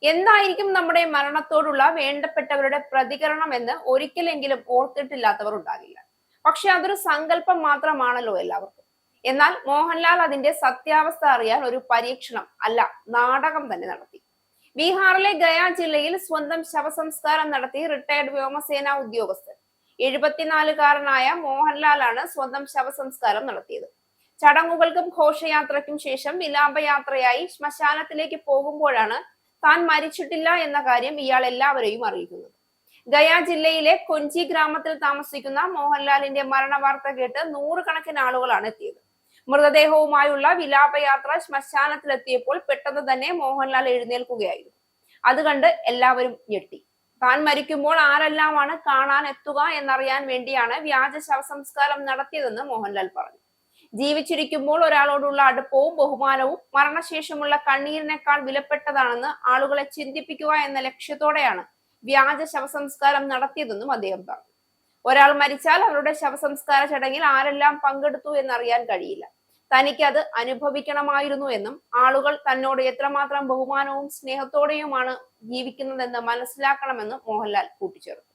എന്തായിരിക്കും നമ്മുടെ മരണത്തോടുള്ള വേണ്ടപ്പെട്ടവരുടെ പ്രതികരണം എന്ന് ഒരിക്കലെങ്കിലും ഓർത്തിട്ടില്ലാത്തവർ ഉണ്ടാകില്ല. പക്ഷെ അതൊരു സങ്കല്പം മാത്രമാണല്ലോ എല്ലാവർക്കും. എന്നാൽ മോഹൻലാൽ അതിന്റെ സത്യാവസ്ഥ അറിയാൻ ഒരു പരീക്ഷണം അല്ല, നാടകം തന്നെ നടത്തി. ബീഹാറിലെ ഗയ ജില്ലയിൽ സ്വന്തം ശവസംസ്കാരം നടത്തി റിട്ടയർഡ് വ്യോമസേന ഉദ്യോഗസ്ഥൻ 74-കാരനായ മോഹൻലാലാണ് സ്വന്തം ശവസംസ്കാരം നടത്തിയത്. ചടങ്ങുകൾക്കും ഘോഷയാത്രയ്ക്കും ശേഷം വിലാപയാത്രയായി ശ്മശാനത്തിലേക്ക് പോകുമ്പോഴാണ് താൻ മരിച്ചിട്ടില്ല എന്ന കാര്യം ഇയാൾ എല്ലാവരെയും അറിയിക്കുന്നത്. ഗയ ജില്ലയിലെ കൊഞ്ചി ഗ്രാമത്തിൽ താമസിക്കുന്ന മോഹൻലാലിന്റെ മരണവാർത്ത കേട്ട് നൂറുകണക്കിന് ആളുകളാണ് എത്തിയത്. മൃതദേഹവുമായുള്ള വിലാപയാത്ര ശ്മശാനത്തിലെത്തിയപ്പോൾ പെട്ടെന്ന് തന്നെ മോഹൻലാൽ എഴുന്നേൽക്കുകയായിരുന്നു. അത് കണ്ട് എല്ലാവരും ഞെട്ടി. താൻ മരിക്കുമ്പോൾ ആരെല്ലാമാണ് കാണാൻ എത്തുക എന്നറിയാൻ വേണ്ടിയാണ് വ്യാജ ശവസംസ്കാരം നടത്തിയതെന്ന് മോഹൻലാൽ പറഞ്ഞു. ജീവിച്ചിരിക്കുമ്പോൾ ഒരാളോടുള്ള അടുപ്പവും ബഹുമാനവും മരണശേഷമുള്ള കണ്ണീരിനേക്കാൾ വിലപ്പെട്ടതാണെന്ന് ആളുകളെ ചിന്തിപ്പിക്കുക എന്ന ലക്ഷ്യത്തോടെയാണ് വ്യാജ ശവസംസ്കാരം നടത്തിയതെന്നും അദ്ദേഹം പറഞ്ഞു. ഒരാൾ മരിച്ചാൽ അവരുടെ ശവസംസ്കാര ചടങ്ങിൽ ആരെല്ലാം പങ്കെടുത്തു എന്നറിയാൻ കഴിയില്ല. തനിക്ക് അത് അനുഭവിക്കണമായിരുന്നു എന്നും ആളുകൾ തന്നോട് എത്രമാത്രം ബഹുമാനവും സ്നേഹത്തോടെയുമാണ് ജീവിക്കുന്നതെന്ന് മനസ്സിലാക്കണമെന്ന് മോഹൻലാൽ കൂട്ടിച്ചേർത്തു.